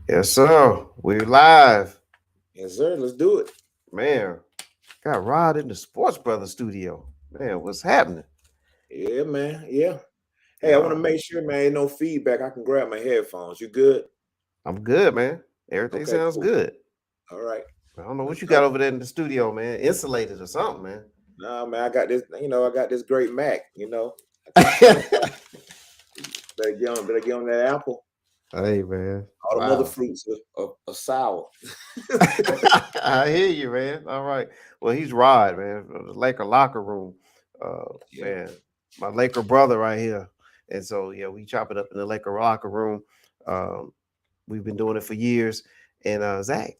Yes, sir. We're live. Yes, sir. Let's do it. Man, got Rod in the Sports Brothers studio. Man, what's happening? Yeah, man. Yeah. Hey, I want to Yeah, make sure, man, ain't no feedback. I can grab my headphones. You good? I'm good, man. Everything Okay, sounds cool. good. All right. I don't know Let's what you got go. over there in the studio, man. Insulated or something, man. Nah, man, I got this, I got this great Mac, I can't turn it off. Better get on that apple. Hey, man. All the other Wow. fruits are sour. I hear you, man. All right. Well, he's Rod, man, from the Laker locker room. Yeah. Man, my Laker brother right here. And so, yeah, we chop it up in the Laker locker room. Um, we've been doing it for years. And Zach,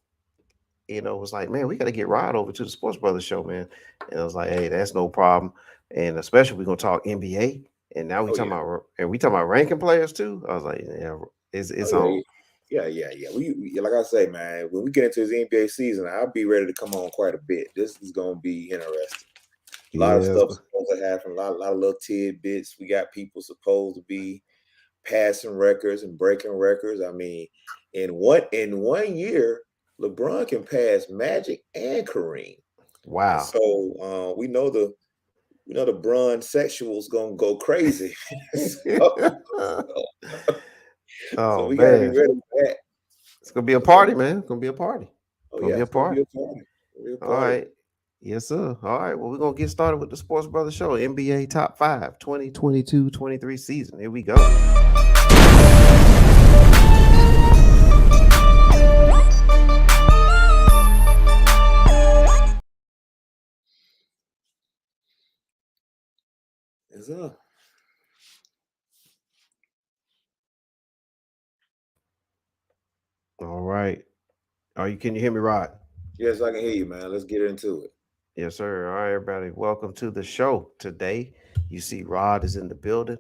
was like, man, we got to get Rod over to the Sports Brothers show, man. And I was like, hey, that's no problem. And especially we're gonna talk NBA. And now we Oh talking yeah. about ranking players too. I was like, yeah, it's Oh yeah. on. Yeah. Like I say, man, when we get into this NBA season, I'll be ready to come on quite a bit. This is gonna be interesting. A lot of Yes. stuff supposed to happen. A lot of little tidbits. We got people supposed to be passing records and breaking records. I mean, in one year, LeBron can pass Magic and Kareem, and Wow. so we know the Bron sexuals gonna go crazy. So Oh we gotta be man. ready for that. It's gonna be a So, party, man. It's gonna be a party. oh Gonna yeah, be a it's gonna be party. a party. It's gonna be a All party. right. Yes, sir. All right. Well, we're gonna get started with the Sports Brothers Show, NBA Top 5, 2022-23 season. Here we go. It's up. All right. Can you hear me, Rod? Yes, I can hear you, man. Let's get into it. Yes, sir. All right, everybody. Welcome to the show today. You see, Rod is in the building,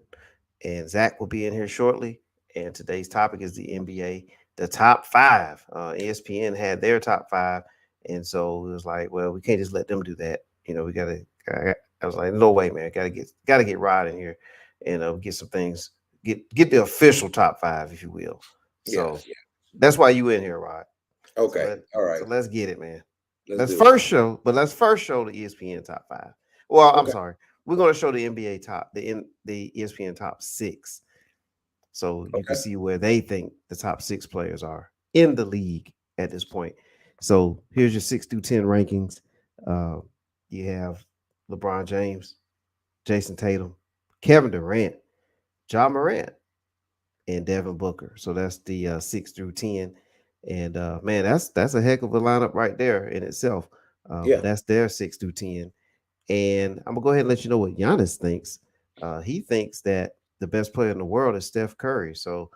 and Zach will be in here shortly. And today's topic is the NBA, the top five. ESPN had their top five, and so it was like, well, we can't just let them do that. We got to. I was like, no way, man. Got to get Rod in here, and get some things. Get the official top five, if you will. Yes, So yeah. that's why you in here, Rod. So Okay. let All right. so let's get it, man. Let's Let's do it. first show, but let's first show the ESPN top five. Well, I'm Okay. sorry. We're going to show the NBA the ESPN top six, so you can Okay. see where they think the top six players are in the league at this point. So here's your 6 through 10 rankings. Uh, you have LeBron James, Jason Tatum, Kevin Durant, John Morant, and Devin Booker. So that's the 6 through 10. And man, that's a heck of a lineup right there in itself. But Yeah. that's their 6 through 10. And I'm gonna go ahead and let you know what Giannis thinks. He thinks that the best player in the world is Steph Curry. So,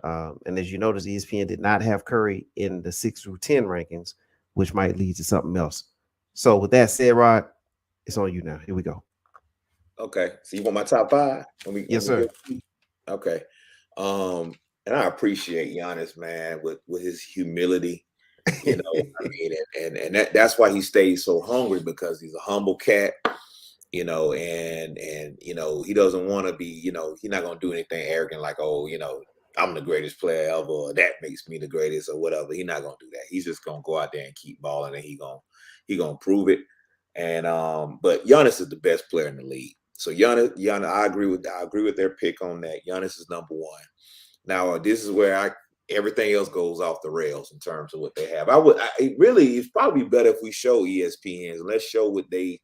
and as you notice, ESPN did not have Curry in the 6 through 10 rankings, which might lead to something else. So, with that said, Rod, it's on you now. Here we go. Okay. So you want my top five? Let Yes, me give. sir. Okay. Um, and I appreciate Giannis, man, with his humility. I mean, and that's why he stays so hungry because he's a humble cat. And he doesn't want to be. He's not gonna do anything arrogant like, oh, I'm the greatest player ever, or that makes me the greatest, or whatever. He's not gonna do that. He's just gonna go out there and keep balling, and he gonna prove it. And but Giannis is the best player in the league. So Giannis, I agree with their pick on that. Giannis is number one. Now this is where everything else goes off the rails in terms of what they have. It really it's probably better if we show ESPNs. Let's show what they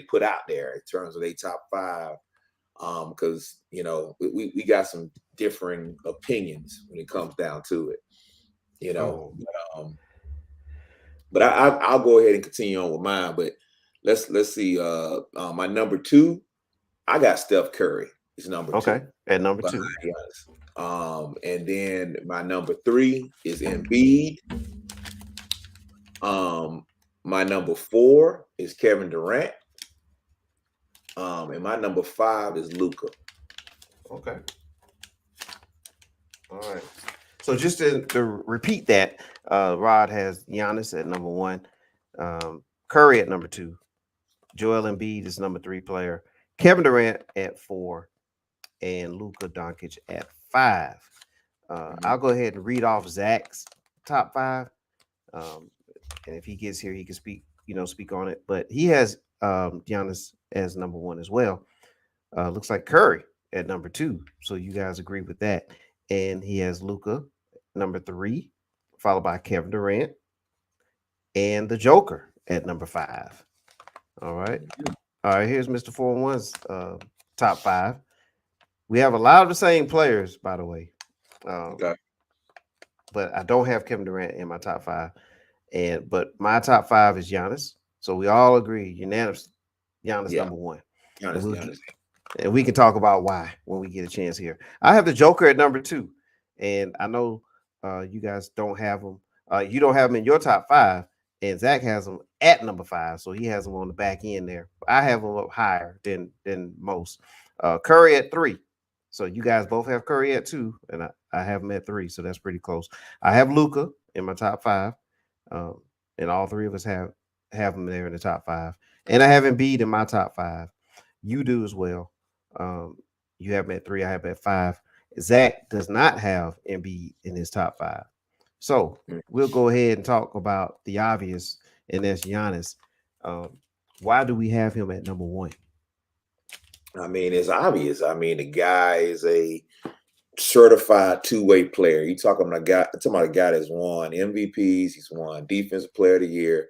put out there in terms of their top five. Because we got some differing opinions when it comes down to it. You know, Oh, but I'll go ahead and continue on with mine. But let's see. My number two, I got Steph Curry. Is number two okay. At number behind two. Giannis. And then my number three is Embiid. Um, my number four is Kevin Durant. And my number five is Luca. Okay. All right. So just to repeat that, Rod has Giannis at number one, Curry at number two, Joel Embiid is number three player, Kevin Durant at four, and Luka Doncic at five. Mhm. I'll go ahead and read off Zach's top five. Um, and if he gets here, he can speak, speak on it. But he has Giannis as number one as well. Looks like Curry at number two. So you guys agree with that. And he has Luca number three, followed by Kevin Durant and the Joker at number five. All right. Mhm. All right. Here's Mr. 4-1's top five. We have a lot of the same players, by the way. Um, Okay. but I don't have Kevin Durant in my top five. But my top five is Giannis. So we all agree, unanimous, Giannis Yeah. number one. And Giannis, we'll Giannis. and we can talk about why when we get a chance here. I have the Joker at number two, and I know you guys don't have him. You don't have him in your top five, and Zach has him at number five, so he has him on the back end there. I have him up higher than most. Curry at three, so you guys both have Curry at two, and I have him at three, so that's pretty close. I have Luca in my top five, um, and all three of us have him there in the top five, and I have Embiid in my top five. You do as well. Um, you have him at three. I have him at five. Zach does not have Embiid in his top five. So Mm. we'll go ahead and talk about the obvious, and that's Giannis. Um, why do we have him at number one? I mean, it's obvious. I mean, the guy is a certified two-way player. You talking about a guy that's won MVPs, he's won Defensive Player of the Year.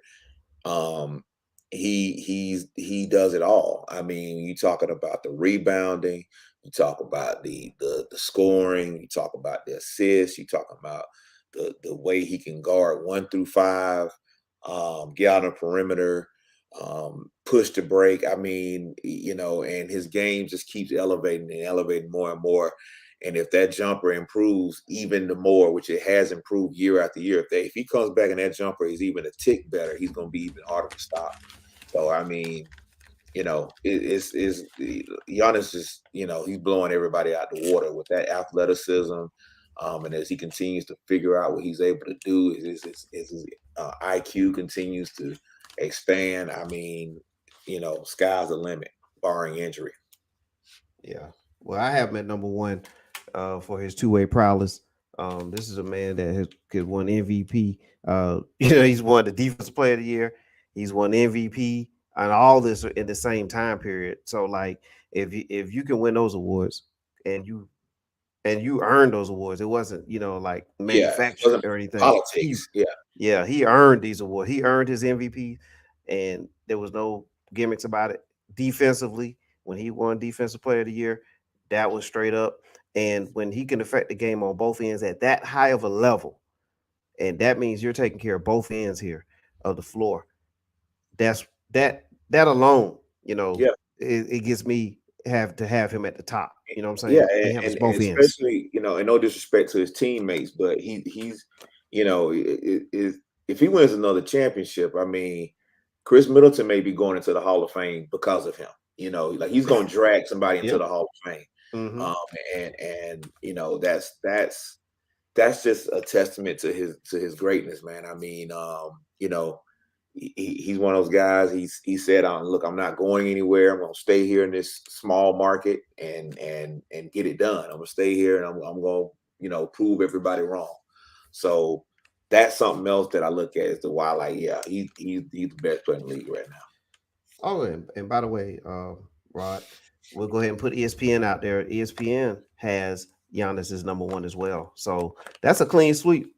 Um, he does it all. I mean, you talking about the rebounding, you talk about the scoring, you talk about the assists, you talk about the way he can guard 1 through 5, get out on the perimeter, push to break. I mean, and his game just keeps elevating and elevating more and more. And if that jumper improves even the more, which it has improved year after year, if he comes back and that jumper is even a tick better, he's going to be even harder to stop. So I mean, Giannis is, he's blowing everybody out the water with that athleticism. And as he continues to figure out what he's able to do, his IQ continues to expand. I mean, sky's the limit, barring injury. Yeah. Well, I have him at number one for his two-way prowess. This is a man that has could won MVP. He's won the defensive player of the year. He's won MVP, and all this in the same time period. So, like, if you can win those awards, and you earned those awards, it wasn't like Yeah, it manufactured wasn't or anything. politics. Yeah, He earned these awards. He earned his MVP, and there was no gimmicks about it. Defensively, when he won Defensive Player of the Year, that was straight up. And when he can affect the game on both ends at that high of a level, and that means you're taking care of both ends here of the floor. That's that alone, yeah. it gets me have to have him at the top. You know what I'm Yeah, saying? He helps and both ends. especially, and no disrespect to his teammates, but he's if he wins another championship, I mean, Chris Middleton may be going into the Hall of Fame because of him. Like he's going to drag somebody into Yeah. the Hall of Fame, Hmm. um, and that's just a testament to his greatness, man. I mean, he's one of those guys. He said, "Look, I'm not going anywhere. I'm gonna stay here in this small market and get it done. I'm gonna stay here and I'm gonna prove everybody wrong." So that's something else that I look at as to why, like, yeah, he's the best player in the league right now. Oh, and by the way, Rod, we'll go ahead and put ESPN out there. ESPN has Giannis as number one as well. So that's a clean sweep.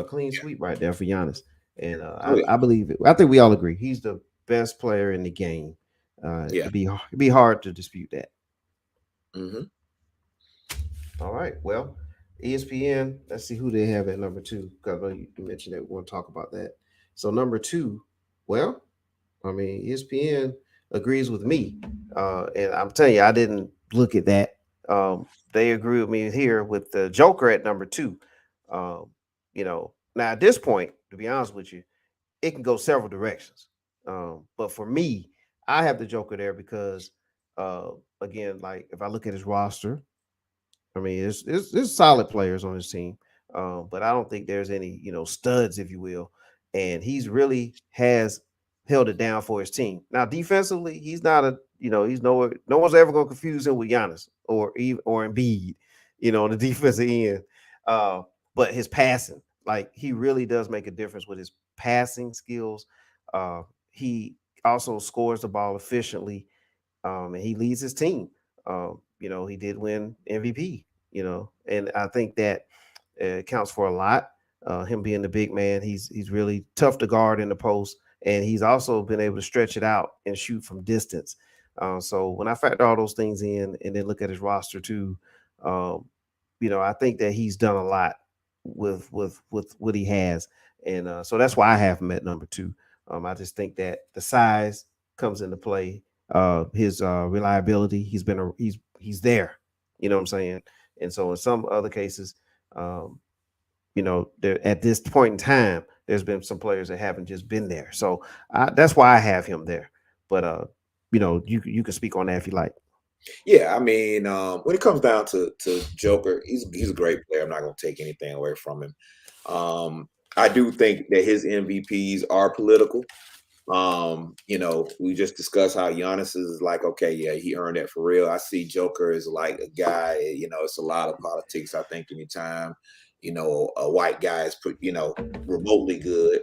Clean sweep right there for Giannis. And Oh yeah, I believe it. I think we all agree he's the best player in the game. yeah. It'd be hard to dispute that. Hmm. All right. Well, ESPN. Let's see who they have at number two. Because you mentioned that we want to talk about that. So number two. Well, I mean, ESPN agrees with me, and I'm telling you, I didn't look at that. They agree with me here with the Joker at number two. Um, now at this point, to be honest with you, it can go several directions. But for me, I have the Joker there because, uh, again, like if I look at his roster, I mean, there's solid players on his team, but I don't think there's any studs, if you will. And he's really has held it down for his team. Now, defensively, he's not a he's nowhere. No one's ever going to confuse him with Giannis or even or Embiid, on the defensive end. Uh, but his passing, like he really does make a difference with his passing skills. Uh, he also scores the ball efficiently, and he leads his team. He did win MVP. And I think that counts for a lot. Him being the big man, he's really tough to guard in the post, and he's also been able to stretch it out and shoot from distance. So when I factor all those things in, and then look at his roster too, um, I think that he's done a lot with what he has, and so that's why I have him at number two. I just think that the size comes into play. His reliability, he's there. You know what I'm saying? And so in some other cases, um, there at this point in time, there's been some players that haven't just been there. So that's why I have him there. But you can speak on that if you like. Yeah, I mean, when it comes down to Joker, he's a great player. I'm not going to take anything away from him. I do think that his MVPs are political. We just discussed how Giannis is like, okay, yeah, he earned that for real. I see Joker as like a guy, it's a lot of politics. I think anytime, a white guy is put, remotely good,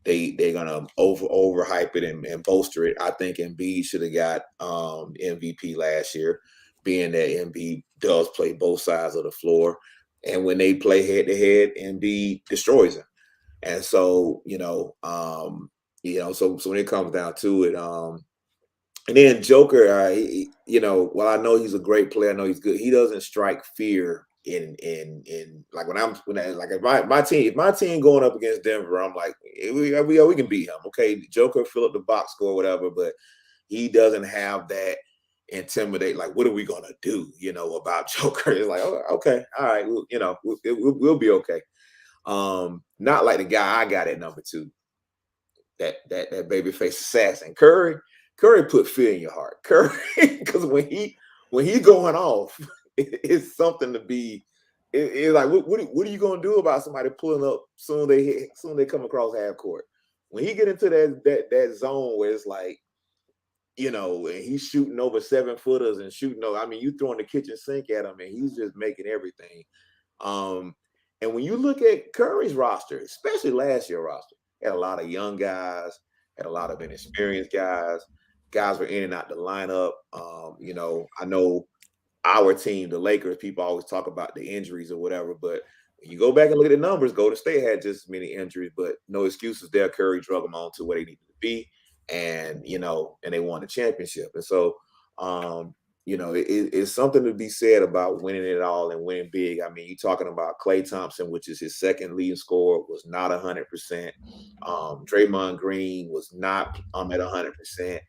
they're gonna overhype it and bolster it. I think Embiid should have got MVP last year, being that Embiid does play both sides of the floor. And when they play head to head, Embiid destroys him. And so, so when it comes down to it, and then Joker, while I know he's a great player, I know he's good. He doesn't strike fear in like like if my team going up against Denver, I'm like, we can beat him. Okay, Joker fill up the box score, whatever, but he doesn't have that intimidate. Like, what are we gonna do? About Joker? It's like, oh, okay, all right, we'll be okay. Not like the guy I got at number two, that babyface assassin, Curry. Curry put fear in your heart, Curry, because when he going off, it's something to be. It's like, what are you gonna do about somebody pulling up soon they come across half court? When he get into that zone where it's like, and he's shooting over 7-footers and shooting over. I mean, you throwing the kitchen sink at him, and he's just making everything. Um, and when you look at Curry's roster, especially last year's roster, had a lot of young guys, had a lot of inexperienced guys. Guys were in and out the lineup. I know our team, the Lakers, people always talk about the injuries or whatever, but when you go back and look at the numbers, Golden State had just as many injuries, but no excuses there. Curry drug them on to where they needed to be, and and they won the championship. And so, it's something to be said about winning it all and winning big. I mean, you're talking about Klay Thompson, which is his second leading scorer, was not 100%. Draymond Green was not at 100%.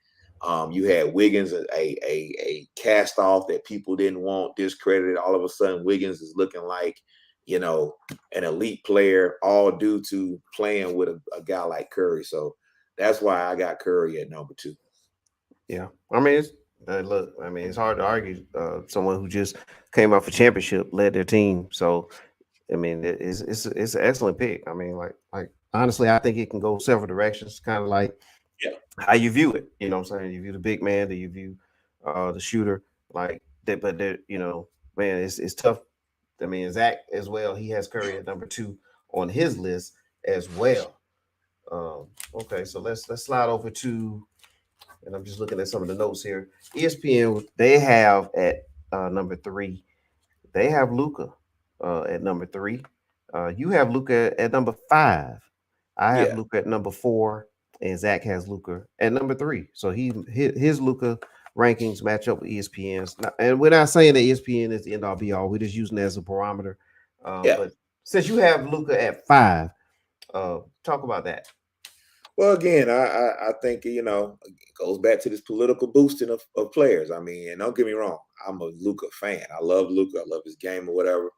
You had Wiggins, a cast off that people didn't want, discredited. All of a sudden, Wiggins is looking like, an elite player, all due to playing with a guy like Curry. So that's why I got Curry at number two. Yeah, I mean, look. I mean, it's hard to argue. Someone who just came off a championship, led their team. So, I mean, it's an excellent pick. I mean, like honestly, I think it can go several directions. Kind of like Yeah. how you view it. You know what I'm saying? You view the big man, do you view the shooter like that? But man, it's tough. I mean, Zach as well. He has Curry at number two on his list as well. Okay, so let's slide over to, and I'm just looking at some of the notes here. ESPN, they have at number three, they have Luca at number three. You have Luca at number five. I have Yeah. Luca at number four, and Zach has Luca at number three. So his Luca rankings match up with ESPN's. And we're not saying that ESPN is the end all be all. We're just using it as a barometer. Yeah. But since you have Luca at five, talk about that. Well, again, I think it goes back to this political boosting of players. I mean, and don't get me wrong, I'm a Luca fan. I love Luca. I love his game or whatever.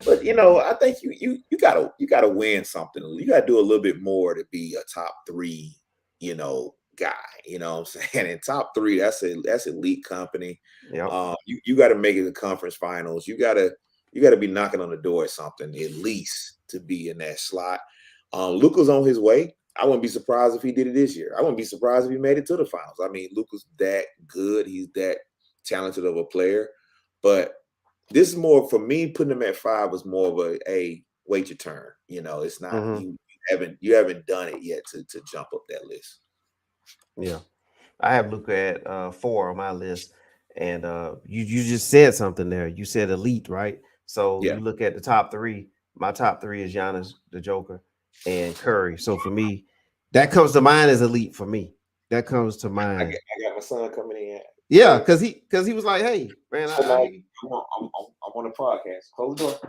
But I think you gotta win something. You gotta do a little bit more to be a top three, guy. You know what I'm saying? And top three, that's elite company. Yep. You got to make it to conference finals. You gotta be knocking on the door or something at least to be in that slot. Luca's on his way. I wouldn't be surprised if he did it this year. I wouldn't be surprised if he made it to the finals. I mean, Luka's that good. He's that talented of a player. But this is more for me. Putting him at 5 was more of a wait your turn. It's not Mm-hmm. you haven't done it yet to jump up that list. Yeah. I have Luca at 4 on my list, and you just said something there. You said elite, right? So Yeah, you look at the top three. My top three is Giannis, the Joker, and Curry. So for me, that comes to mind as elite for me. That comes to I mind. got, I got my son coming in. Yeah, Hey, because he was like, hey man, good night. I I'm on a podcast. Close the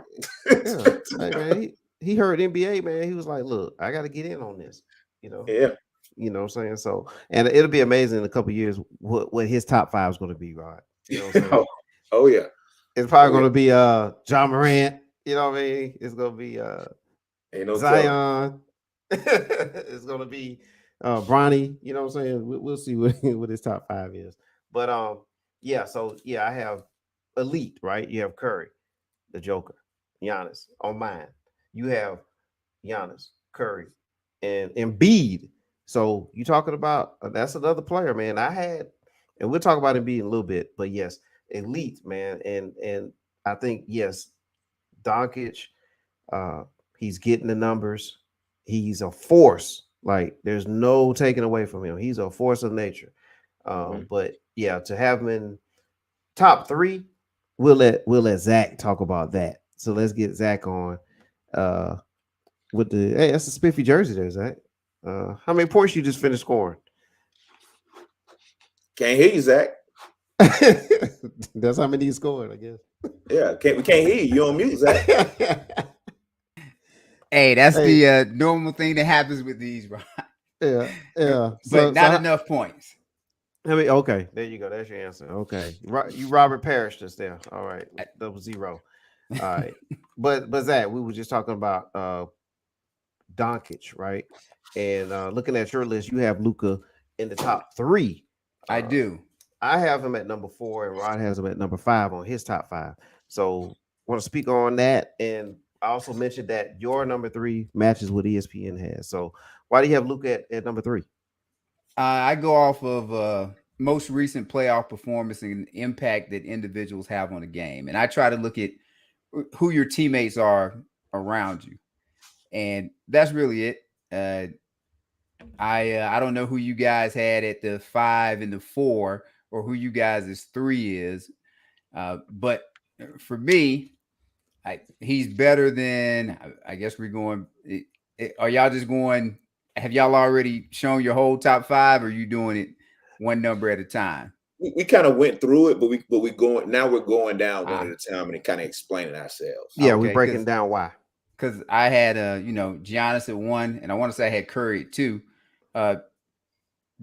yeah, door. hey man, he heard NBA man. He was like, look, I got to get in on this. You know, Yeah. you know what I'm saying. So, and it'll be amazing in a couple years what his top five is going to be, Rod. You know what I'm saying? Oh, oh yeah. It's probably Oh going yeah. to be John Morant. You know what I mean? It's going to be Ain't no telling. Zion. It's going to be Bronny. You know what I'm saying? We'll see what his top five is. But yeah. So yeah, I have elite. Right? You have Curry, the Joker, Giannis on mine. You have Giannis, Curry, and Embiid. So you talking about that's another player, man. I had, and we'll talk about Embiid in a little bit, but yes, elite, man, and I think yes, Doncic, uh, he's getting the numbers. He's a force. Like there's no taking away from him. He's a force of nature. Mhm. But yeah, to have him in top three, we'll let Zach talk about that. So let's get Zach on. Uh, with the hey, that's a spiffy jersey there, Zach. How many points you just finished scoring? Can't hear you, Zach. That's how many you scored, I guess. Yeah, we can't hear you. You on mute, Zach. Hey, that's Hey, the normal thing that happens with these, bro. yeah, yeah. But So not how, enough points. I mean, okay, there you go. That's your answer. Okay, you Robert Parrish just there. All right, I- 0. All right, but Zach, we were just talking about Doncic, right? And looking at your list, you have Luca in the top three. I Uh, do. I have him at number 4, and Rod has him at number 5 on his top 5. So, want to speak on that, and I also mentioned that your number 3 matches what ESPN has. So, why do you have Luca at number 3? I go off of most recent playoff performance and impact that individuals have on a game, and I try to look at who your teammates are around you, and that's really it. I don't know who you guys had at the 5 and the 4, or who you guys' 3 is, but for me, he's better than. I guess we're going. Are y'all just going? Have y'all already shown your whole top 5, or are you doing it one number at a time? We kind of went through it, we're going down one Ah, at a time and kind of explaining ourselves. Yeah, we're okay, breaking down why. because I had Giannis at 1, and I want to say I had Curry at 2. Uh,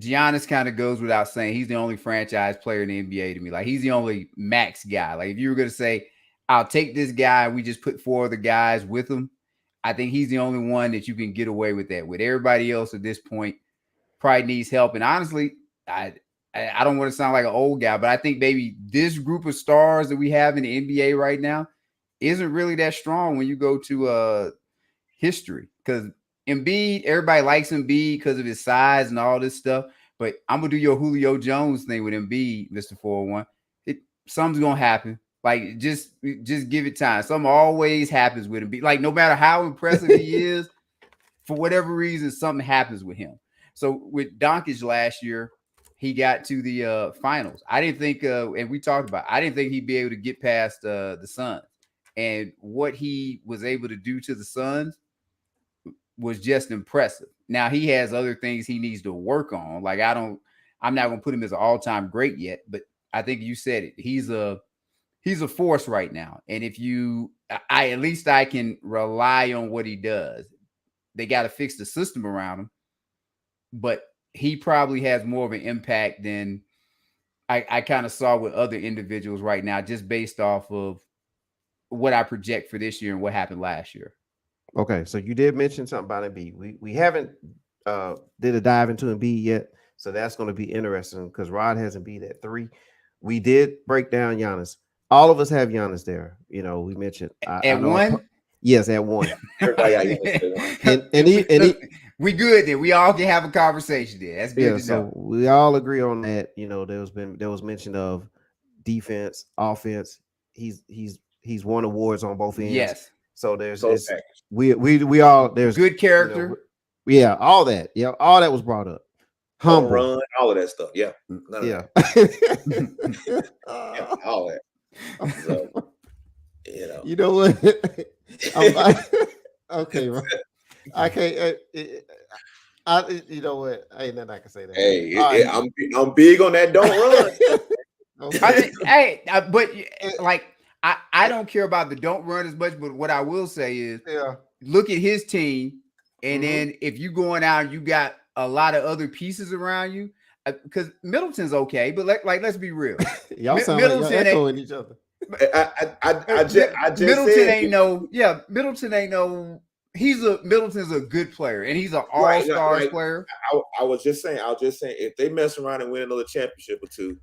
Giannis kind of goes without saying. He's the only franchise player in the NBA to me. Like he's the only max guy. Like if you were going to say, I'll take this guy, we just put 4 other guys with him. I think he's the only one that you can get away with that. With everybody else at this point, probably needs help. And honestly, I don't want to sound like an old guy, but I think maybe this group of stars that we have in the NBA right now isn't really that strong when you go to history. Because Embiid, everybody likes Embiid because of his size and all this stuff. But I'm gonna do your Julio Jones thing with Embiid, Mr. 401. Something's gonna happen. Like just give it time. Something always happens with Embiid. Like no matter how impressive he is, for whatever reason, something happens with him. So with Doncic last year, he got to the finals. I didn't think, and we talked about, I didn't think he'd be able to get past the Suns. And what he was able to do to the Suns was just impressive. Now he has other things he needs to work on. Like I'm not gonna put him as an all-time great yet, but I think you said it. He's a force right now. And if I at least I can rely on what he does. They got to fix the system around him, but he probably has more of an impact than I kind of saw with other individuals right now, just based off of what I project for this year and what happened last year. Okay, so you did mention something about Embiid. We haven't did a dive into Embiid yet, so that's going to be interesting because Rod has Embiid at 3. We did break down Giannis. All of us have Giannis there. You know, we mentioned. I At know. one, Yes, at 1. Everybody got Giannis at 1. we good then. We all can have a conversation there. That's good Yeah, to know. so we all agree on that. You know, there was mention of defense, offense. He's he's won awards on both ends. Yes. So there's So it's, we all there's Good character. Yeah, all that. Yeah, all that was brought up. Don't Humble. run, all of that stuff. Yeah. None of Yeah. that. Yeah, all that. So, You know what? Okay, right. I can't. You know what? Ain't nothing I can say that. Hey, I'm big on that. Don't run. Okay. But like I don't care about the don't run as much. But what I will say is, look at his team, and then if you going out, and you got a lot of other pieces around you. Because Middleton's okay, but let's be real. Y'all sound Middleton like y'all echoing each other. I just Middleton said, ain't no. Yeah, Middleton ain't no. Middleton's a good player, and he's an all-star player. I was just saying, if they mess around and win another championship or two,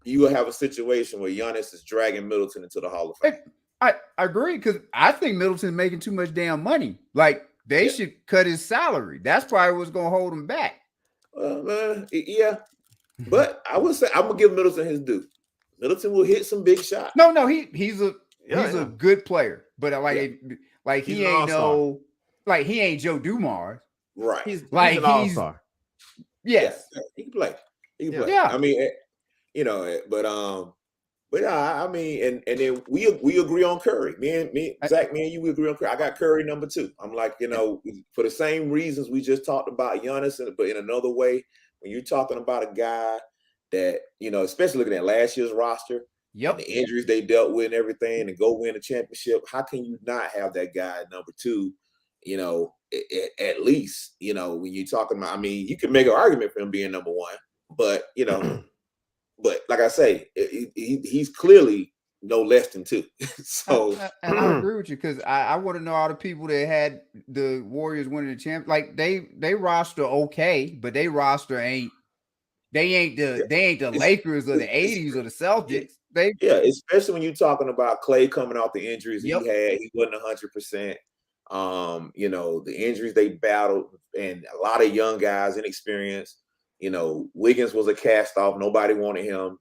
you will have a situation where Giannis is dragging Middleton into the Hall of Fame. I agree, because I think Middleton's making too much damn money. Like they should cut his salary. That's probably what's going to hold him back. Yeah, but I would say I'm gonna give Middleton his due. Middleton will hit some big shots. No, he's a good player, but he ain't he ain't Joe Dumars. Right. He's an all-star. Yes. Yeah, he can play. Yeah. I mean, but I mean, and then we agree on Curry. Zach, and you, we agree on Curry. I got Curry number 2. I'm like, for the same reasons we just talked about Giannis, but in another way, when you're talking about a guy that, especially looking at last year's roster, the injuries they dealt with and everything, and go win a championship, how can you not have that guy at number 2? At least, when you're talking about, I mean, you can make an argument for him being number 1, but but like I say, he's clearly no less than 2. So, and I agree with you, because I want to know all the people that had the Warriors winning the champ. Like they roster okay, but they roster ain't the Lakers or the 80s or the Celtics. Especially when you're talking about Clay coming off the injuries he had. He wasn't 100%. The injuries they battled, and a lot of young guys, inexperienced. Wiggins was a cast off. Nobody wanted him.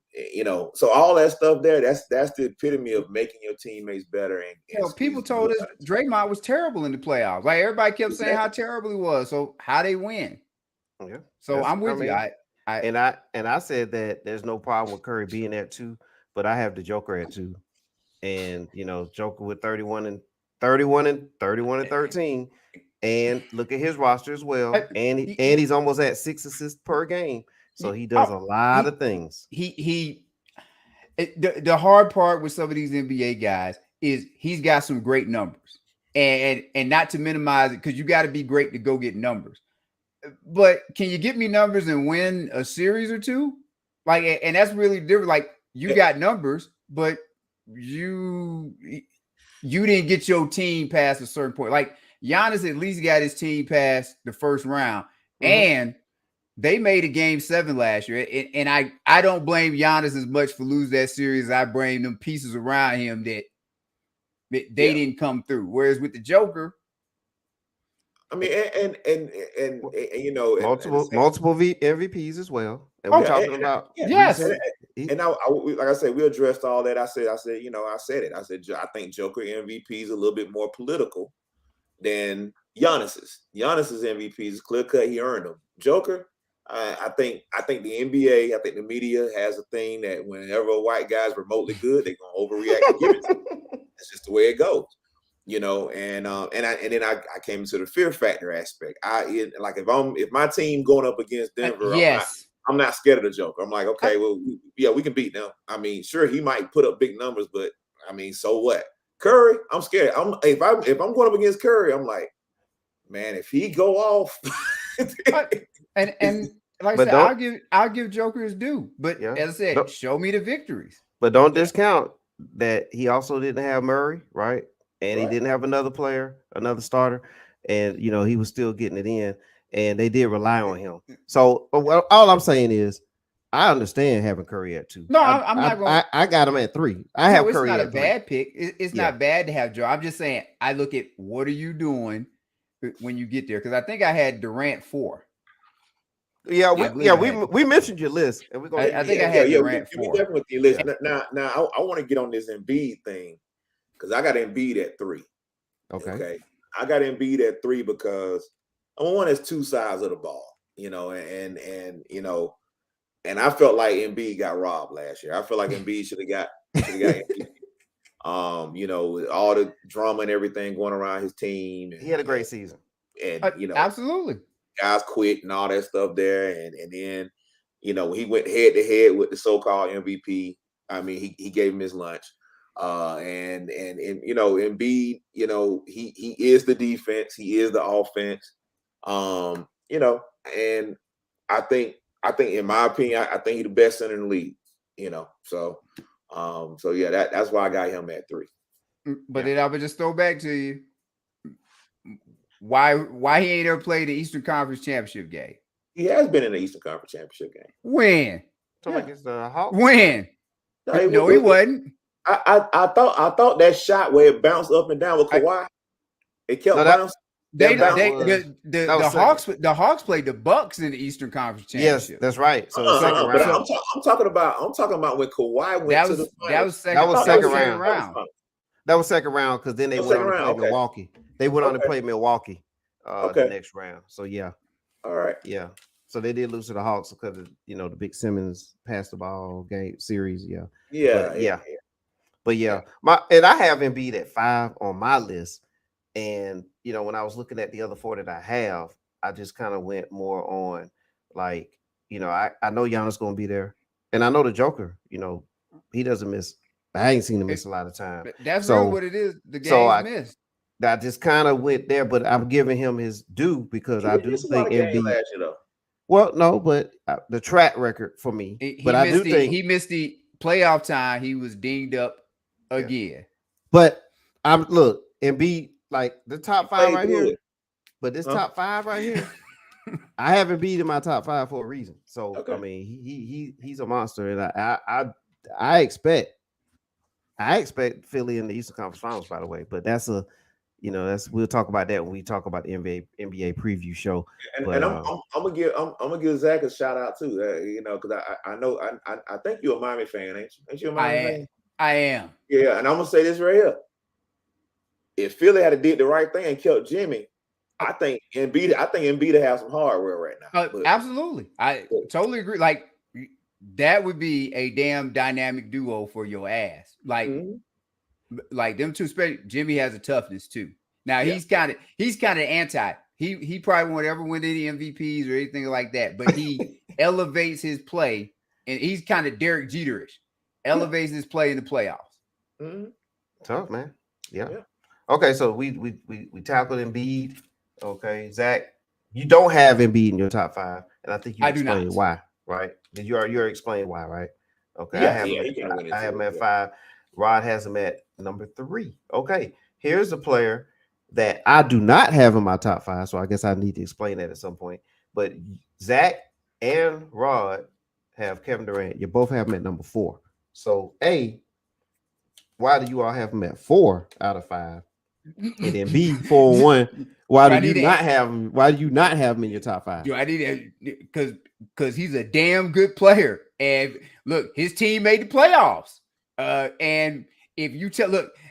So all that stuff there, that's the epitome of making your teammates better. And people told us Draymond was terrible in the playoffs. Like everybody kept saying how terrible he was. So how they win? Yeah. So I'm with you. I said that there's no problem with Curry being at 2, but I have the Joker at 2, and Joker with 31 and 13. And look at his roster as well. And he's almost at 6 assists per game. So he does a lot of things. The hard part with some of these NBA guys is he's got some great numbers. And not to minimize it, because you got to be great to go get numbers. But can you get me numbers and win a series or two? And that's really different. Like, you got numbers, but you didn't get your team past a certain point. Like, Giannis at least got his team past the first round, and they made a game 7 last year. And I don't blame Giannis as much for losing that series as I blame them pieces around him that they didn't come through. Whereas with the Joker, I mean, and multiple MVPs as well. And we're talking about yes. And like I said, we addressed all that. I said, I said I think Joker MVP is a little bit more political than Giannis's. Giannis's MVP is clear cut. He earned them. Joker, I think the NBA, I think the media has a thing that whenever a white guy's remotely good, they're gonna overreact and give it to him. That's just the way it goes, and then I came into the fear factor aspect. If my team going up against Denver, I'm not scared of the Joker. I'm like, okay, we can beat them. I mean, sure, he might put up big numbers, but I mean, so what? Curry, I'm scared. If I'm going up against Curry, I'm like, man, if he go off, and like I said, I'll give Joker his due. But as I said, show me the victories. But don't discount that he also didn't have Murray, right? And he didn't have another starter, and he was still getting it in, and they did rely on him. So all I'm saying is, I understand having Curry at 2. No, I'm not going. I got him at 3. I have Curry at 3. It's not a bad pick. It's not bad to have Joe. I'm just saying, I look at what are you doing when you get there, because I think I had Durant 4. Yeah, we mentioned your list, and we're going. I think I had Durant 4. Definitely list. Now I want to get on this Embiid thing. because I got Embiid at 3. Okay. I got Embiid at 3 because one has two sides of the ball, and and I felt like Embiid got robbed last year. I feel like Embiid should have got MVP. With all the drama and everything going around his team. And, he had a great season. And absolutely. Guys quit and all that stuff there. And then, when he went head to head with the so-called MVP, I mean, he gave him his lunch. And Embiid, he is the defense, he is the offense. And I think in my opinion, I think he's the best center in the league, So yeah, that's why I got him at 3. But then I would just throw back to you. Why he ain't ever played the Eastern Conference Championship game? He has been in the Eastern Conference Championship game. When? So like it's the Hawks. When? No, he wasn't. I thought that shot where it bounced up and down with Kawhi, it kept bouncing. The Hawks played the Bucks in the Eastern Conference Championship. Yes, that's right. So second round. I'm talking about when Kawhi went to the finals. That was second round. That was second round because then they went on to play Milwaukee. They went on to play Milwaukee the next round. So yeah. All right. Yeah. So they did lose to the Hawks because of, the big Simmons passed the ball game series. Yeah. But yeah, I have Embiid at 5 on my list. And when I was looking at the other 4 that I have, I just kind of went more on like, I know Giannis gonna be there. And I know the Joker, he doesn't miss. I ain't seen him miss a lot of time. That's really what it is. The game's missed. I just kind of went there, but I'm giving him his due because I do think Embiid. Last year, though. Well, no, but the track record for me. I do think he missed the playoff time. He was dinged up again. Yeah. But look, Embiid, like the top 5 right here. But this top 5 right here, I haven't beat in my top 5 for a reason. So I mean, he's a monster, and I expect Philly in the Eastern Conference Finals. By the way, but that's we'll talk about that when we talk about the NBA preview show. And I'm gonna give Zach a shout out too. Because I know I think you're a Miami fan, ain't you? Ain't you a Miami fan? I am. Yeah, and I'm gonna say this right here. If Philly had did the right thing and kept Jimmy, I think Embiid have some hardware right now. Absolutely, I totally agree. Like that would be a damn dynamic duo for your ass. Like, like them two. Jimmy has a toughness too. Now he's kind of anti. He probably won't ever win any MVPs or anything like that. But he elevates his play, and he's kind of Derek Jeterish. Elevates his play in the playoffs. Tough, man. Yeah. Okay, so we tackled Embiid. Okay, Zach, you don't have Embiid in your top 5, and I think you explained why, right? You're explaining why, right? Okay, I have him at 5. Rod has him at number 3. Okay, here's a player that I do not have in my top 5, so I guess I need to explain that at some point. But Zach and Rod have Kevin Durant. You both have him at number 4. So, why do you all have him at 4 out of 5? And then B 4-1. Why do you not have him? Why do you not have him in your top 5? I need because he's a damn good player. And look, his team made the playoffs. And if you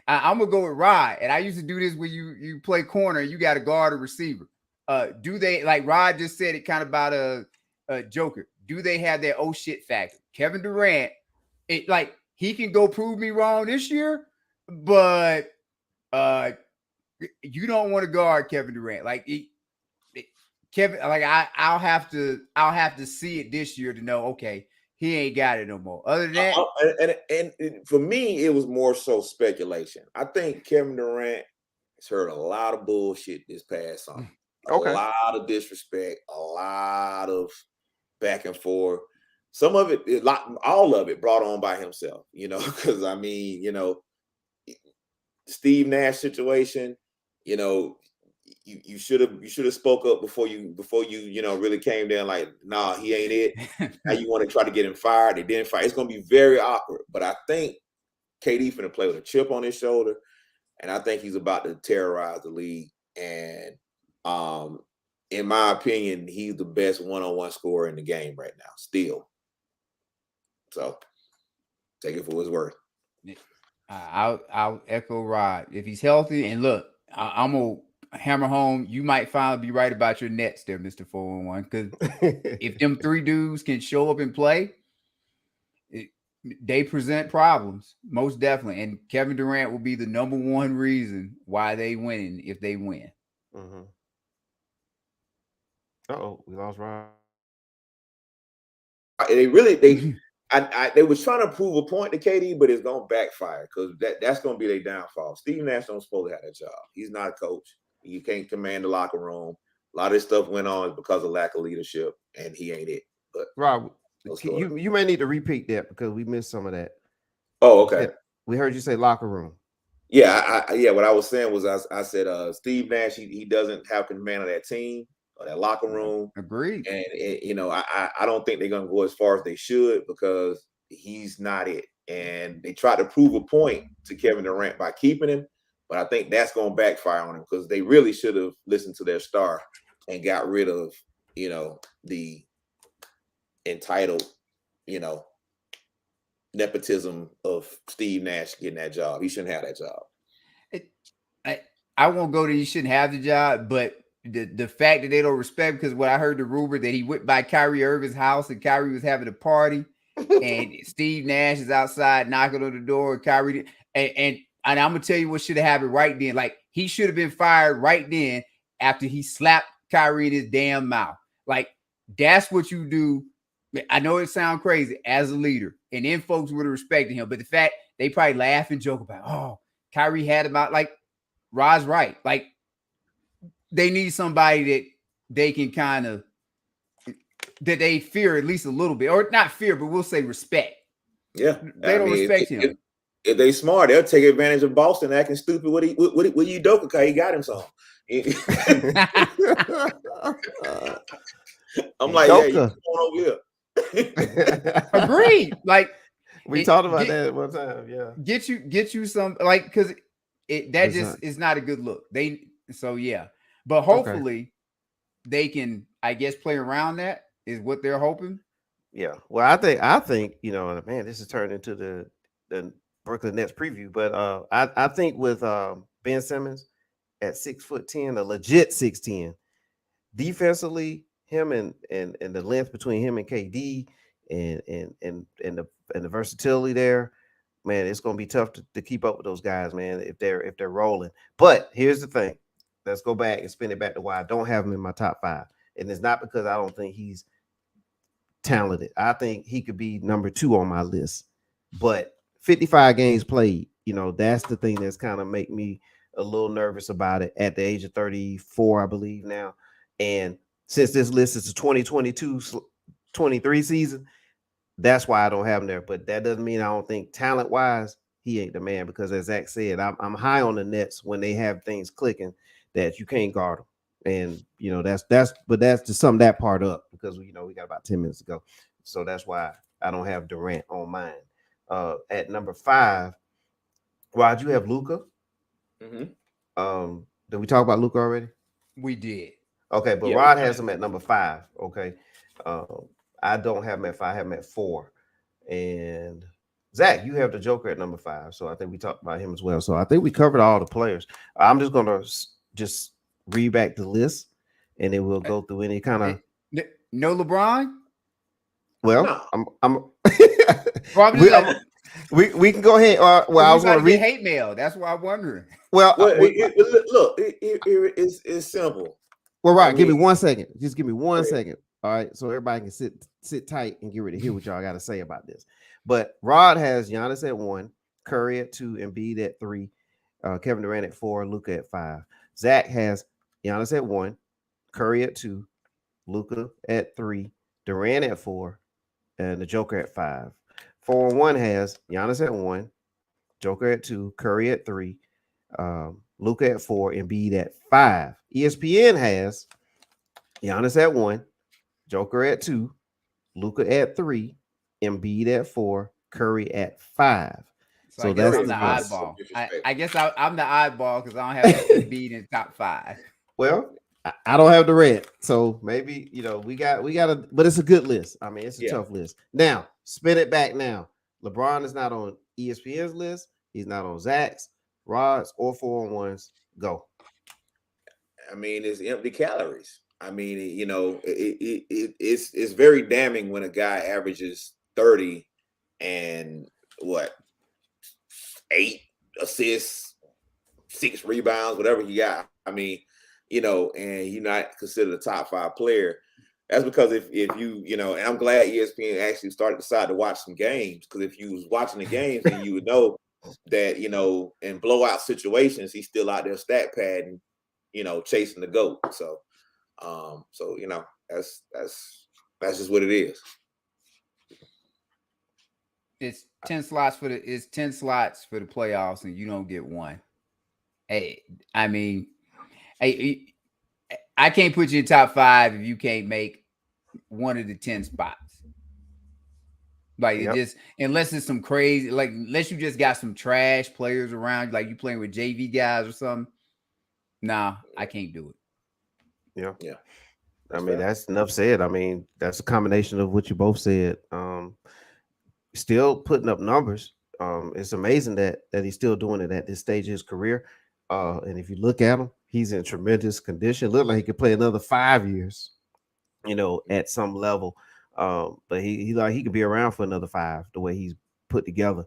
I'm gonna go with Rod. And I used to do this when you play corner, you got to guard a receiver. Do they, like Rod just said it kind of about a Joker? Do they have that oh shit factor? Kevin Durant, he can go prove me wrong this year, but you don't want to guard Kevin Durant. I'll have to see it this year to know, okay, he ain't got it no more. Other than that, and for me, it was more so speculation. I think Kevin Durant has heard a lot of bullshit this past summer. A lot of disrespect, a lot of back and forth. Some of it, all of it brought on by himself, because I mean, Steve Nash situation, you should have spoke up before you really came down like, nah, he ain't it. Now you want to try to get him fired. They didn't fire. It's going to be very awkward. But I think KD finna play with a chip on his shoulder, and I think he's about to terrorize the league. And in my opinion, he's the best one-on-one scorer in the game right now, still. So take it for what it's worth. I'll echo Rod. If he's healthy, and look, I'm gonna hammer home. You might finally be right about your Nets there, Mister 411. Because if them three dudes can show up and play, they present problems most definitely. And Kevin Durant will be the number one reason why they win if they win. Mm-hmm. Oh, we lost Rod. They really they was trying to prove a point to KD, but it's gonna backfire because that's gonna be their downfall. Steve Nash don't supposed to have that job. He's not a coach. You can't command the locker room. A lot of this stuff went on because of lack of leadership, and he ain't it. But Rob, you may need to repeat that because we missed some of that. Oh, okay. We heard you say locker room. Yeah, yeah. What I was saying was I said Steve Nash he doesn't have command of that team or that locker room. Agreed. And I don't think they're gonna go as far as they should because he's not it. And they tried to prove a point to Kevin Durant by keeping him, but I think that's gonna backfire on him because they really should have listened to their star and got rid of the entitled nepotism of Steve Nash getting that job. He shouldn't have that job. I won't go to you shouldn't have the job, but the fact that they don't respect, because what I heard the rumor that he went by Kyrie Irving's house and Kyrie was having a party and Steve Nash is outside knocking on the door and Kyrie and I'm gonna tell you what should have happened right then. Like he should have been fired right then after he slapped Kyrie in his damn mouth. Like that's what you do. I know it sounds crazy as a leader, and then folks would have respected him. But the fact they probably laugh and joke about, oh, Kyrie had him out. Like Rod's right. Like they need somebody that they can kind of that they fear at least a little bit, or not fear, but we'll say respect. Yeah, they don't respect him. If they smart, they'll take advantage of Boston acting stupid. What you dope because he got him some. I'm like, yeah, you going over here. Agreed. Like we talked about that at one time. Yeah, get you some, like, because that just is not a good look. But hopefully they can, I guess, play around that is what they're hoping. Yeah. Well, I think man, this has turned into the Brooklyn Nets preview, but I think with Ben Simmons at 6'10", a legit 6'10", defensively, him and the length between him and KD and the versatility there, man, it's gonna be tough to keep up with those guys, man, if they're rolling. But here's the thing. Let's go back and spin it back to why I don't have him in my top 5. And it's not because I don't think he's talented. I think he could be number 2 on my list. But 55 games played, that's the thing that's kind of make me a little nervous about it at the age of 34, I believe now. And since this list is a 2022-23 season, that's why I don't have him there. But that doesn't mean I don't think talent-wise he ain't the man, because as Zach said, I'm high on the Nets when they have things clicking that you can't guard them. And that's to sum that part up, because we got about 10 minutes to go. So that's why I don't have Durant on mine. At number 5, Rod, you have Luka. Mm-hmm. Did we talk about Luka already? We did. Okay, but Rod has him at number 5. Okay. I don't have him at 5, I have him at 4. And Zach, you have the Joker at number 5. So I think we talked about him as well. So I think we covered all the players. I'm just gonna read back the list, and then we'll go through any kind of no LeBron. Well, no. I'm we can go ahead. I was going to read hate mail. That's why I'm wondering. Look, it's simple. Well, right. Give me 1 second. Just give me 1 second. All right, so everybody can sit tight and get ready to hear what y'all got to say about this. But Rod has Giannis at 1, Curry at 2, Embiid at 3, Kevin Durant at 4, Luka at 5. Zach has Giannis at 1, Curry at 2, Luka at 3, Durant at 4, and the Joker at 5. 4-1 has Giannis at 1, Joker at 2, Curry at 3, Luka at 4, Embiid at 5. ESPN has Giannis at 1, Joker at 2, Luka at 3, Embiid at 4, Curry at 5. So that's the oddball. I guess I'm the oddball because I don't have Embiid in top 5. Well, I don't have Durant, so maybe we got to, but it's a good list. I mean, it's a tough list. Now spin it back. Now LeBron is not on ESPN's list. He's not on Zach's, Rod's, or 4-on-1s. Go. I mean, it's empty calories. I mean, it's very damning when a guy averages 30 and what 8 assists, 6 rebounds, whatever he got. I mean, and you're not considered a top 5 player. That's because if and I'm glad ESPN actually started to decide to watch some games, because if you was watching the games, then you would know that in blowout situations he's still out there stat padding, chasing the GOAT. So that's just what it is. It's 10 slots for the playoffs, and you don't get one. Hey, I mean, hey, I can't put you in top 5 if you can't make one of the 10 spots. Like it just, unless it's some crazy, like unless you just got some trash players around, like you playing with JV guys or something. Nah, I can't do it. Yeah. I mean, that's enough said. I mean, that's a combination of what you both said. Still putting up numbers. It's amazing that he's still doing it at this stage of his career. And if you look at him, he's in tremendous condition. Look like he could play another 5 years, at some level. But he could be around for another 5 the way he's put together.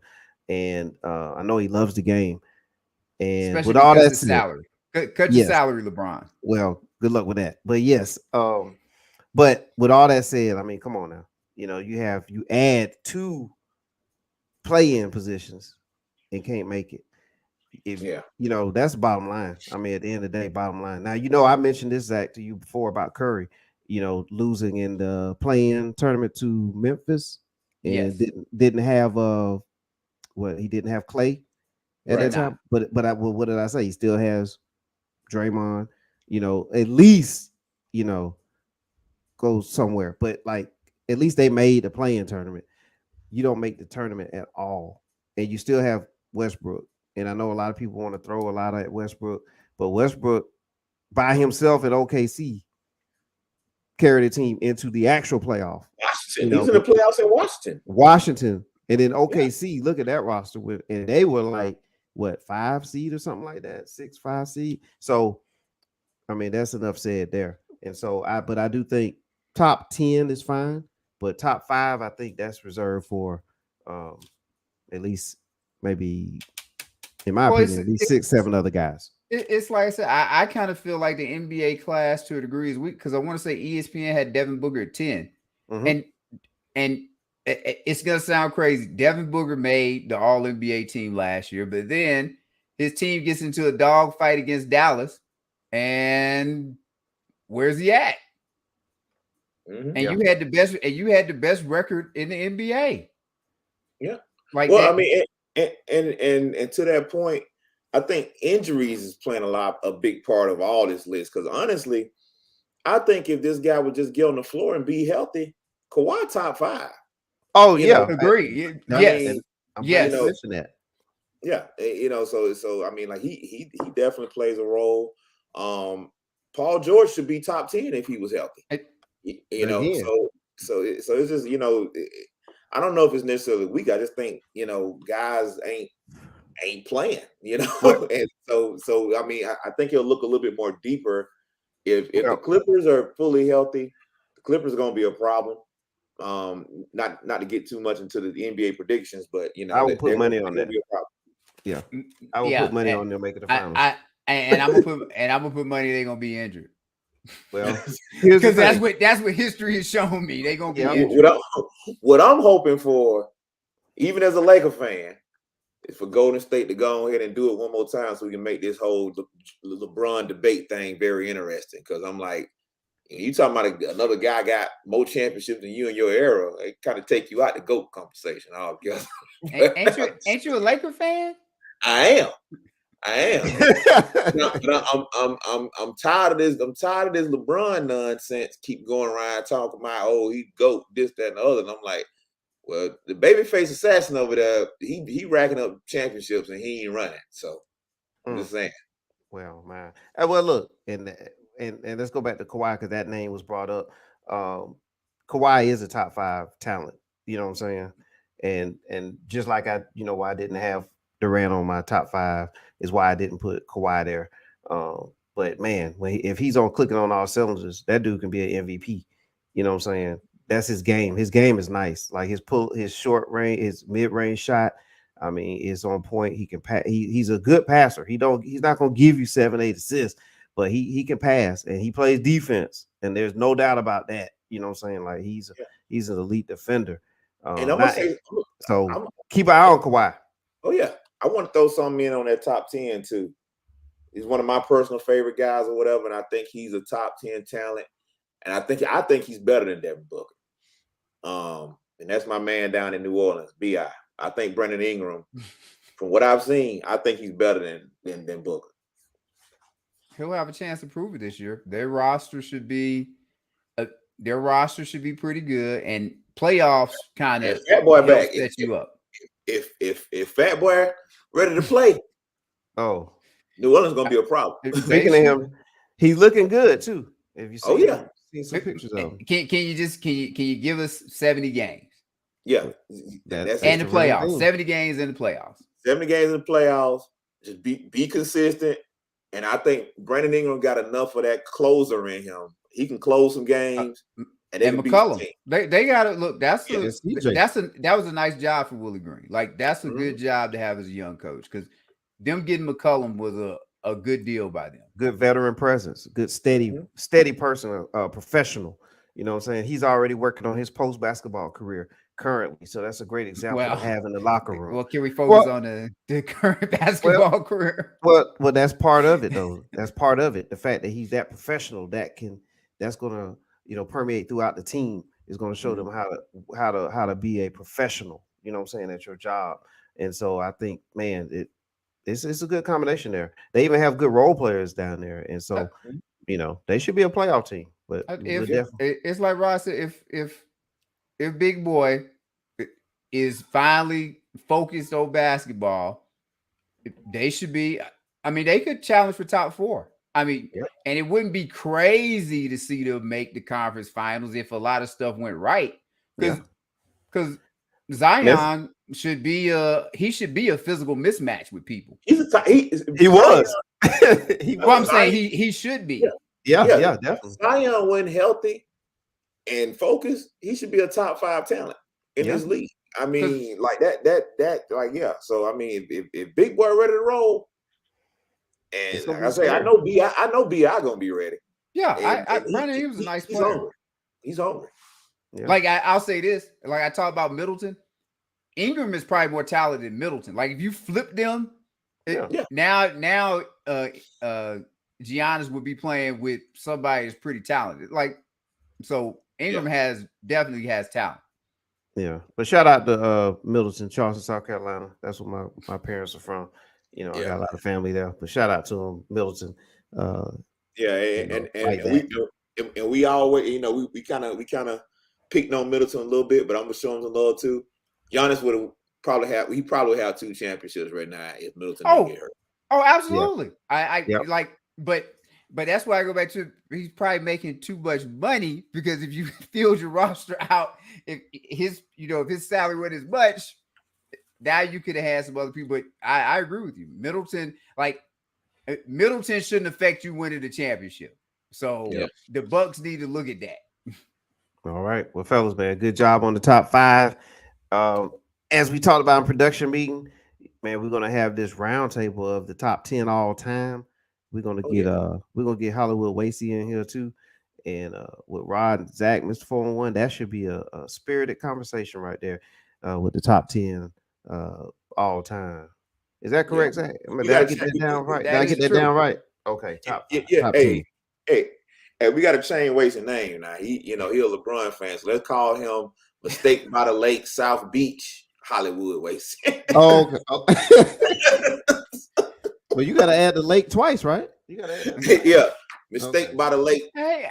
And I know he loves the game. And especially with all because that of said, salary. Cut your salary, LeBron. Well, good luck with that. But yes, but with all that said, I mean, come on now. You add 2 play-in positions and can't make it. That's the bottom line. I mean, at the end of the day, bottom line. Now, I mentioned this, Zach, to you before about Curry, losing in the play-in tournament to Memphis, and didn't have he didn't have Clay at that time. But what did I say? He still has Draymond, at least, go somewhere. But like, at least they made a play-in tournament. You don't make the tournament at all, and you still have Westbrook. And I know a lot of people want to throw a lot at Westbrook, but Westbrook by himself at OKC carried the team into the actual playoff. Washington, he's in the playoffs in Washington, and then OKC. Look at that roster and they were like what 5 seed or something like that, 6-5 seed. So, I mean, that's enough said there. And so I do think top 10 is fine, but top 5, I think that's reserved for at least maybe, in my opinion, at least 6-7 other guys. It's like I said, I kind of feel like the NBA class to a degree is weak because I want to say ESPN had Devin Booker at 10. And it's gonna sound crazy. Devin Booker made the All NBA team last year, but then his team gets into a dogfight against Dallas, and where's he at? And you had the best record in the NBA. Yeah. Like, well, I mean, and to that point, I think injuries is playing a big part of all this list. Because honestly, I think if this guy would just get on the floor and be healthy, Kawhi top 5. Oh yeah, agree. Yes, that. Yeah, so I mean, like he definitely plays a role. Paul George should be top 10 if he was healthy. So it's just I don't know if it's necessarily weak. I just think guys ain't playing, and so I mean I think he'll look a little bit more deeper if the Clippers are fully healthy. The Clippers are going to be a problem. Not to get too much into the NBA predictions, but I will put money on that. Yeah, I will put money on them making the finals. I'm gonna put money they're gonna be injured. Well, because that's what history has shown me. They're gonna be injured. What I'm hoping for, even as a Laker fan, is for Golden State to go ahead and do it one more time so we can make this whole LeBron debate thing very interesting. Because I'm like, you talking about another guy got more championships than you in your era, it kind of take you out the GOAT conversation altogether. Ain't you a Laker fan? I am. I'm tired of this. I'm tired of this LeBron nonsense. Keep going around talking about he GOAT this, that, and the other. And I'm like, well, the babyface assassin over there, he racking up championships and he ain't running. So I'm just saying. Well, man. Well, look, and let's go back to Kawhi because that name was brought up. Kawhi is a top 5 talent. You know what I'm saying? And just like I didn't have Durant on my top 5 is why I didn't put Kawhi there. But man, if he's on clicking on all cylinders, that dude can be an MVP. You know what I'm saying? That's his game. His game is nice. Like his short range, his mid range shot. I mean, it's on point. He can pass. He's a good passer. He's not gonna give you 7-8 assists, but he can pass and he plays defense. And there's no doubt about that. You know what I'm saying? Like he's an elite defender. And I'm gonna say, so keep an eye on Kawhi. Oh yeah, I want to throw something in on that top 10 too. He's one of my personal favorite guys or whatever, and I think he's a top 10 talent. And I think he's better than Devin Booker. And that's my man down in New Orleans, B.I. I think Brandon Ingram, from what I've seen, I think he's better than Booker. He'll have a chance to prove it this year. Their roster should be pretty good, and playoffs kind of Fat Boy back set you up. If Fat Boy ready to play, New Orleans gonna be a problem. Speaking of him, he's looking good too. If you see, seen some pictures of him. Can you give us 70 games? Yeah, and the playoffs. 70 games in the playoffs. 70 games in the playoffs. Just be consistent. And I think Brandon Ingram got enough of that closer in him. He can close some games. And McCollum, they got to look. That was a nice job for Willie Green. Like that's a good job to have as a young coach because them getting McCollum was a good deal by them. Good veteran presence, good steady person, professional. You know what I'm saying? He's already working on his post basketball career currently, so that's a great example to have in the locker room. Well, can we focus on the current basketball career? Well, that's part of it, though. That's part of it. The fact that he's that professional that's gonna permeate throughout the team is going to show them how to be a professional. You know what I'm saying, at your job. And so I think, man, it's a good combination there. They even have good role players down there, and so they should be a playoff team. But it's like Rod said, if Big Boy is finally focused on basketball, they should be. I mean, they could challenge for top 4. I mean, and it wouldn't be crazy to see them make the conference finals if a lot of stuff went right. Because Zion should be a physical mismatch with people. He was. I'm saying he should be. Yeah, definitely. Zion when healthy and focused, he should be a top 5 talent in this league. I mean, like that. So I mean, if Big Boy ready to roll, and like I say, I know B.I. gonna be ready. Yeah, Brandon, he was a nice player. He's hungry. Yeah. Like I'll say this, like I talk about Middleton. Ingram is probably more talented than Middleton. Like if you flip them, now Giannis would be playing with somebody that's pretty talented. Like so, Ingram definitely has talent. Yeah, but shout out to Middleton, Charleston, South Carolina. That's where my parents are from. I got a lot of family there. But shout out to them, Middleton. And we always, we kind of picked on Middleton a little bit, but I'm gonna show him some love too. Giannis would probably have 2 championships right now if Middleton didn't get hurt. Oh, absolutely. But that's why I go back to he's probably making too much money because if you field your roster out, if his salary wasn't as much, now you could have had some other people. But I agree with you. Middleton shouldn't affect you winning the championship. So the Bucks need to look at that. All right. Well, fellas, man, good job on the top 5. As we talked about in production meeting, man, we're gonna have this roundtable of the top 10 all time. We're gonna get Hollywood Wasey in here too, and with Rod and Zach, Mr. 411. That should be a spirited conversation right there with the top 10 all time. Is that correct, Zach? Did I get that down right? Did I get that down right? Okay. Top 10. Hey, we got to change Wasey's name now. He a LeBron fan, so let's call him Mistake by the Lake, South Beach, Hollywood Wasey. Okay. Well, you got to add the lake twice, right? You got to add Mistake by the Lake. Hey,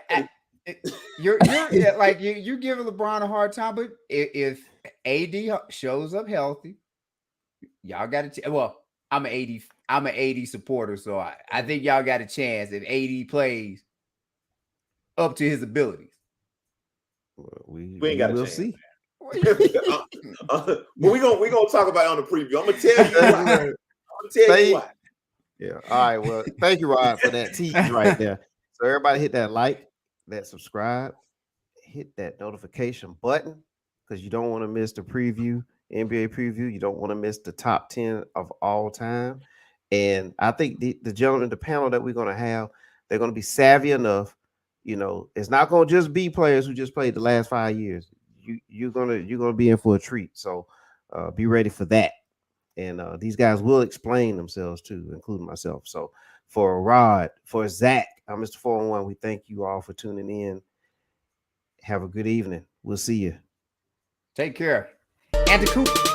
you're giving LeBron a hard time, but if AD shows up healthy, y'all got to. Well, I'm an AD supporter, so I think y'all got a chance if AD plays up to his abilities. Well, we ain't got we'll to see. But we're gonna talk about it on the preview. I'm gonna tell you. I'll tell you Stay. what. Yeah. All right. Well, thank you, Rod, for that tease right there. So everybody hit that like, that subscribe, hit that notification button because you don't want to miss the preview, NBA preview. You don't want to miss the top 10 of all time. And I think the gentlemen, the panel that we're going to have, they're going to be savvy enough. You know, it's not going to just be players who just played the last 5 years. You're gonna be in for a treat. So be ready for that. And these guys will explain themselves too, including myself. So for Rod, for Zach, I'm Mr. 401. We thank you all for tuning in. Have a good evening. We'll see you. Take care. And the Coop.